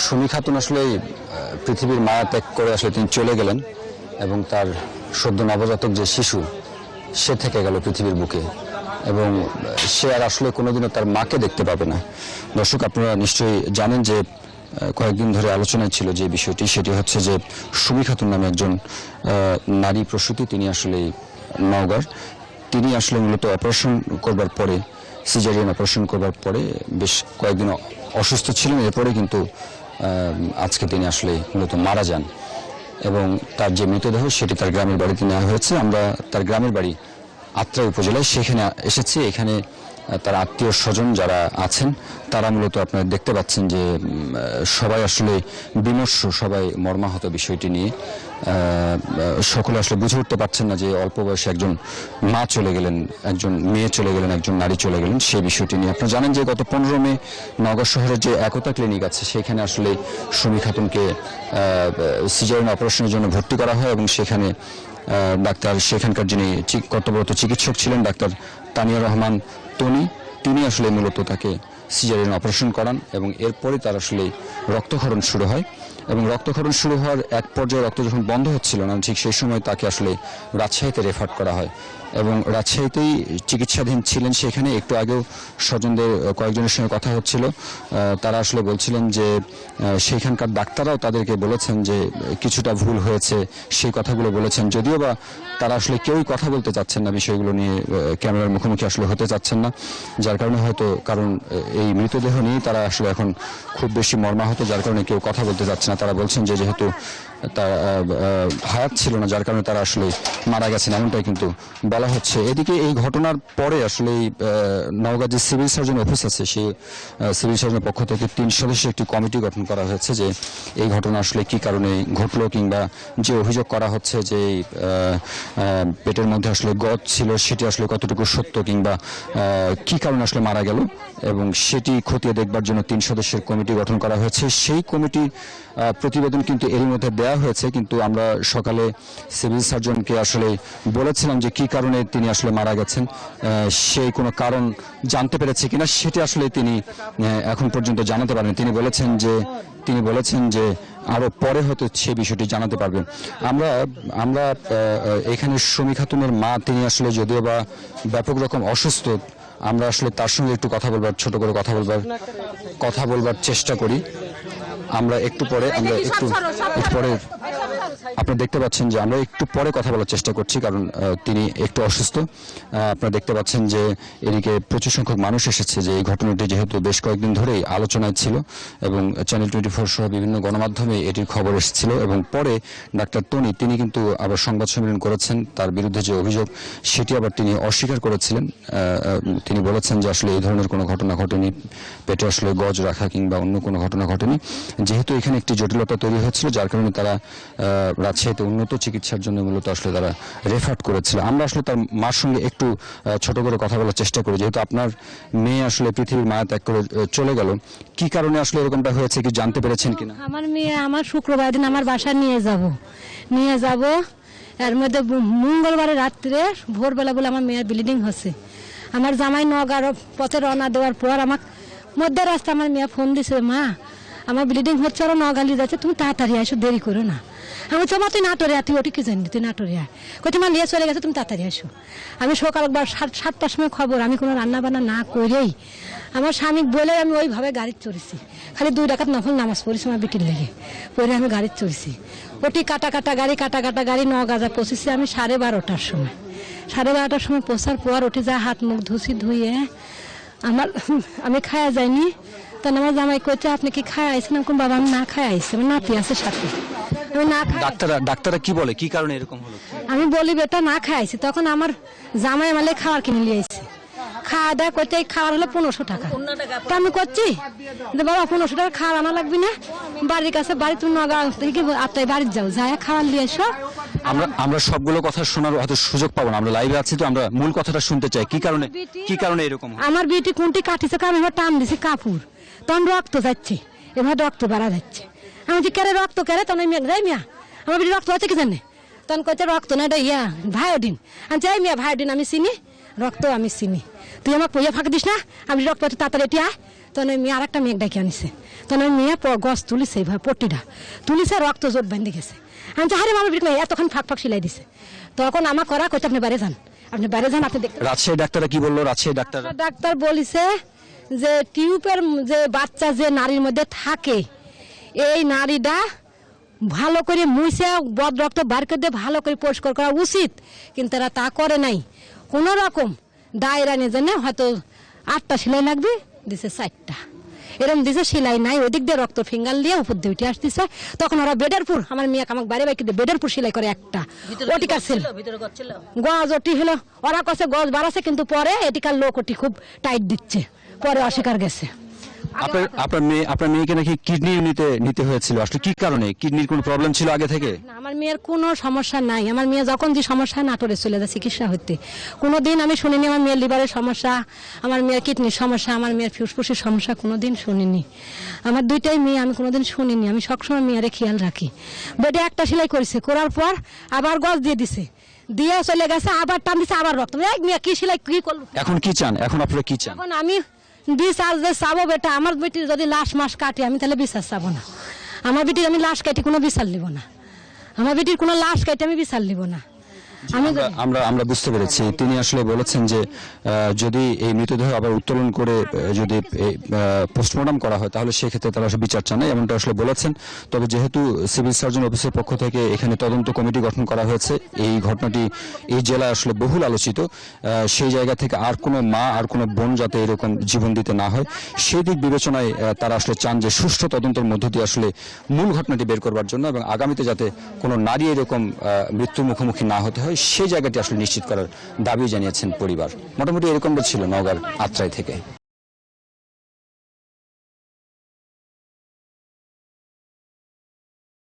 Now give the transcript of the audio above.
সুমি খাতুন আসলে পৃথিবীর মায়া ত্যাগ করে আসলে তিনি চলে গেলেন এবং তার সদ্য নবজাতক যে শিশু সে থেকে গেল পৃথিবীর বুকে এবং সে আর আসলে কোনোদিনও তার মাকে দেখতে পাবে না। দর্শক, আপনারা নিশ্চয়ই জানেন যে কয়েকদিন ধরে আলোচনায় ছিল যে বিষয়টি, সেটি হচ্ছে যে সুমি খাতুন নামে একজন নারী প্রসূতি, তিনি আসলে নওগাঁর, তিনি আসলে মূলত অপারেশন করবার পরে, সিজারিয়ান অপারেশন করবার পরে বেশ কয়েকদিন অসুস্থ ছিলেন। এরপরে কিন্তু আজকে তিনি আসলে মূলত মারা যান এবং তার যে মৃতদেহ সেটি তার গ্রামের বাড়িতে নেওয়া হয়েছে। আমরা তার গ্রামের বাড়ি আত্রাই উপজেলায় সেখানে এসেছি। এখানে তার আত্মীয় স্বজন যারা আছেন তারা মূলত আপনারা দেখতে পাচ্ছেন যে সবাই আসলে বিমর্ষ, সবাই মর্মাহত বিষয়টি নিয়ে। সকলে আসলে বুঝে উঠতে পারছেন না যে অল্প বয়সে একজন মা চলে গেলেন, একজন মেয়ে চলে গেলেন, একজন নারী চলে গেলেন, সেই বিষয়টি নিয়ে। আপনারা জানেন যে গত 15 মে নওগাঁ শহরের যে একতা ক্লিনিক আছে সেখানে আসলে সুমি খাতুনকে সিজারিয়ান অপারেশনের জন্য ভর্তি করা হয় এবং সেখানে ডাক্তার, সেখানকার যিনি কর্তব্যরত চিকিৎসক ছিলেন ডাক্তার তানিয়া রহমান তনি, তিনি আসলে মূলত তাকে সিজারিয়ান অপারেশন করান এবং এরপরে তার আসলে রক্তক্ষরণ শুরু হয় এবং রক্তক্ষরণ শুরু হওয়ার এক পর্যায়ে রক্ত যখন বন্ধ হচ্ছিল না, ঠিক সেই সময় তাকে আসলে রাজশাহীতে রেফার করা হয় এবং রাজশাহীতেই চিকিৎসাধীন ছিলেন। সেখানে একটু আগেও স্বজনদের কয়েকজনের সঙ্গে কথা হচ্ছিল, তারা আসলে বলছিলেন যে সেইখানকার ডাক্তাররাও তাদেরকে বলেছেন যে কিছুটা ভুল হয়েছে, সেই কথাগুলো বলেছেন, যদিও বা তারা আসলে কেউই কথা বলতে চাচ্ছেন না বিষয়গুলো নিয়ে, ক্যামেরার মুখোমুখি আসলে হতে চাচ্ছেন না, যার কারণে হয়তো, কারণ এই মৃতদেহ নিয়েই তারা আসলে এখন খুব বেশি মর্মাহত, যার কারণে কেউ কথা বলতে চাচ্ছে না। তারা বলছেন যে যেহেতু তার হায়াত ছিল না যার কারণে তারা আসলে মারা গেছেন, এমনটাই কিন্তু বলা হচ্ছে। এদিকে এই ঘটনার পরে আসলে নওগাঁ যে সিভিল সার্জন অফিস আছে, সেই সিভিল সার্জনের পক্ষ থেকে 3 সদস্যের একটি কমিটি গঠন করা হয়েছে যে এই ঘটনা আসলে কি কারণে ঘটলো, কিংবা যে অভিযোগ করা হচ্ছে যে পেটের মধ্যে আসলে গজ ছিল সেটি আসলে কতটুকু সত্য, কিংবা কি কারণে আসলে মারা গেল, এবং সেটি খতিয়ে দেখবার জন্য 3 সদস্যের কমিটি গঠন করা হয়েছে। সেই কমিটি প্রতিবেদন কিন্তু এরই মধ্যে দেওয়া হয়েছে, কিন্তু আমরা সকালে সিভিল সার্জনকে আসলে বলেছিলাম যে কি কারণে তিনি আসলে মারা গেছেন, সেই কোনো কারণ জানতে পেরেছে কিনা সেটি আসলে তিনি এখন পর্যন্ত জানাতে পারেন। তিনি বলেছেন যে আরো পরে হয়তো সে বিষয়টি জানাতে পারবেন। আমরা এখানে সুমি খাতুনের মা, তিনি আসলে যদিও বা ব্যাপক রকম অসুস্থ, আমরা আসলে তার সঙ্গে একটু ছোট করে কথা বলবার চেষ্টা করি। আমরা একটু পরে আপনারা দেখতে পাচ্ছেন যে আমরা একটু পরে কথা বলার চেষ্টা করছি, কারণ তিনি একটু অসুস্থ। আপনারা দেখতে পাচ্ছেন যে এদিকে প্রচুর সংখ্যক মানুষ এসেছে, যে এই ঘটনাটি যেহেতু বেশ কয়েকদিন ধরেই আলোচনায় ছিল এবং চ্যানেল 24 সহ বিভিন্ন গণমাধ্যমে এটির খবর এসেছিল, এবং পরে ডাক্তার তনি, তিনি কিন্তু আবার সংবাদ সম্মেলন করেছেন, তার বিরুদ্ধে যে অভিযোগ সেটি আবার তিনি অস্বীকার করেছিলেন। তিনি বলেছেন যে আসলে এই ধরনের কোনো ঘটনা ঘটেনি, পেটে আসলে গজ রাখা কিংবা অন্য কোনো ঘটনা ঘটেনি। যেহেতু এখানে একটি জটিলতা তৈরি হয়েছিল, যার কারণে তারা রাজশাহীতে উন্নত চিকিৎসার জন্য মূলত আসলে তারা রেফার করেছিল। আমরা আসলে তার মার সঙ্গে একটু ছোট করে কথা বলার চেষ্টা করি। যেহেতু আপনার মেয়ে আসলে পৃথিবীর মায়া ত্যাগ করে চলে গেল, কি কারণে আসলে এরকমটা হয়েছে কি জানতে পেরেছেন কিনা? আমার মেয়ে আমার শুক্রবার দিন আমার বাসায় নিয়ে যাব, এর মধ্যে মঙ্গলবারে রাত্রে ভোরবেলা বলে আমার মেয়ের ব্লিডিং হচ্ছে। আমার জামাই নওগাঁর পথে রওনা দেওয়ার পর আমার মধ্যে রাস্তা আমার মেয়ে ফোন দিছে, মা আমার ব্লিডিং হচ্ছে, আরো নগালি যাচ্ছে, তুমি তাড়াতাড়ি আসো, দেরি করো না। আমি তো তুই নাটোরে তুই ওটি কি জানি, তুই নাটোরে আয়, তোমার নিয়ে চলে গেছে, তুমি তাড়াতাড়ি আসো। আমি সকাল 7টার সময় খবর, আমি কোনো রান্না বান্না না করেই আমার স্বামী বলে আমি ওইভাবে গাড়িতে চড়েছি, খালি 2 রাকাত নফল নামাজ পড়েছি আমার বেটির লেগে, পরে আমি গাড়িতে চড়েছি। ওটি কাটা কাটা গাড়ি নওগাঁ যা পৌঁছেছি আমি 12:30টার সময়। 12:30টার সময় পৌঁছার পর ওটি যা হাত মুখ ধুয়ে আমি খায়া যাইনি। তখন আমার জামাই কইছে, আপনি কি খায় আইছেন? আমি বাবা আমি না খায় আইছি, আমার নাতি আছে সাথে, আমি না খাই। ডাক্তাররা কি বলে, কি কারণে এরকম হলো? আমি বলি বেটা না খায় আইছি। তখন আমার জামাই আমালে খাবার কিনে নিয়ে আইছে, খাওয়া দাওয়া করতে খাওয়ার হলো 1500 টাকা। তা আমি করছি বাবা 1500 টাকা খাওয়ার আনা লাগবে না, বাড়ির কাছে বাড়ি, তুমি নগা থেকে আপনার বাড়িতে যাও, যাই খাওয়ার নিয়ে এসো। আমরা সবগুলো কথা শোনার হয়তো সুযোগ পাবো না, আমরা লাইভে আছি তো, আমরা মূল কথাটা শুনতে চাই। কি কারণে এরকম? আমার বিটি কোনটি কাটিছে, কারণ এবার টান দিছি কাপড়, তখন রক্ত যাচ্ছে, এবার রক্ত বাড়া যাচ্ছে। আমি যে কেড়ে রক্ত কেড়ে, তখন মিয়া আমার বিটি রক্ত আছে কি জানে, তখন কইতে রক্ত না, এটা ভায়োডিন। আমি চাই মিয়া ভায়োডিন আমি চিনি, রক্ত আমি চিনি, তুই আমাকে পইয়া ফাঁকে দিস না, আমি রক্ত তাড়াতাড়ি এটি আয়, তখন ওই মেয়ে আর একটা মেয়ে ডেকে আনিছে, তখন ওই মেয়ে গছ তুলিছে এইভাবে পট্টিটা তুলিছে, রক্ত জোট বেঁধে গেছে। আমি তো হারে মামার বিটি এতক্ষণ ফাঁক ফাঁক সিলাই দিছে। তখন আমার করা কইতে আপনি বাইরে যান, আপনি বাইরে যান, আপনি দেখতে। রাজশাহী ডাক্তাররা কি বললো? রাজশাহী ডাক্তার ডাক্তার বলিছে যে টিউবের যে বাচ্চা যে নারীর মধ্যে থাকে, এই নারীটা ভালো করে মুছে বদ রক্ত বার করে দিয়ে ভালো করে পরিষ্কার করা উচিত, কিন্তু এরা তা করে নাই। কোনো রকম দায়রা নিয়ে জন্য হয়তো 8টা সেলাই লাগবে, দিছে 4টা, এরকম দিছে সেলাই নাই, ওদিক দিয়ে রক্ত ফিঙ্গার দিয়ে উপর দিয়ে উঠে আসতেছে। তখন ওরা বেডেরপুর, আমার মেয়ে আমাকে বাইরে বাইকে বেডেরপুর সেলাই করে একটা ওটিকার ছিল, গজ ওটি হলো, ওরা কাছে গজ বাড়াছে, কিন্তু পরে এটিকার লোক ওটি খুব টাইট দিচ্ছে, পরে অস্বীকার গেছে। আপনার মেয়েকে নাকি কিডনি নিতে হয়েছিল, আসলে কি কারণে? কিডনির কোনো প্রবলেম ছিল আগে থেকে? না, আমার মেয়ের কোনো সমস্যা নাই। আমার মেয়ে যখন যে সমস্যা নাটোরে চলে যায় চিকিৎসা হতে, কোনোদিন আমি শুনিনি আমার মেয়ের লিভারের সমস্যা, আমার মেয়ের কিডনির সমস্যা, আমার মেয়ের ফুসফুসের সমস্যা কোনোদিন শুনিনি। আমার 2টাই মেয়ে, আমি কোনোদিন শুনিনি। আমি সবসময় মেয়ের খেয়াল রাখি। বেডে একটা সেলাই করেছে, করার পর আবার গজ দিয়ে দিছে, দিয়ে চলে গেছে, আবার টান দিছে, আবার রক্ত। মেয়ে কি সেলাই কি করলো? এখন কি চান? এখন আপনারা কি চান? এখন আমি বিচার যে চাবো, বেটা আমার বেটির যদি লাশ মাস কাটে আমি তাহলে বিচার চাবো না। আমার বেটির আমি লাশ কাটি কোনো বিচার নিব না, আমার বেটির কোনো লাশ কাটে আমি বিচার নিব না। আমরা বুঝতে পেরেছি, তিনি আসলে বলেছেন যে যদি এই মৃতদেহ আবার উত্তোলন করে যদি পোস্টমর্টম করা হয় তাহলে সেক্ষেত্রে তারা আসলে বিচার চান না, এমনটা আসলে বলেছেন। তবে যেহেতু সিভিল সার্জন অফিসের পক্ষ থেকে এখানে তদন্ত কমিটি গঠন করা হয়েছে, এই ঘটনাটি এই জেলায় আসলে বহুল আলোচিত, সেই জায়গা থেকে আর কোনো মা আর কোনো বোন যাতে এরকম জীবন দিতে না হয় সেই দিক বিবেচনায় তারা আসলে চান যে সুষ্ঠু তদন্তের মধ্য দিয়ে আসলে মূল ঘটনাটি বের করবার জন্য, এবং আগামীতে যাতে কোনো নারী এরকম মৃত্যুর মুখোমুখি না হতে হয় সেই জায়গাটি আসলে নিশ্চিত করার দাবি জানিয়েছেন পরিবার। মোটামুটি এরকমটা ছিল নওগাঁর আত্রাই থেকে।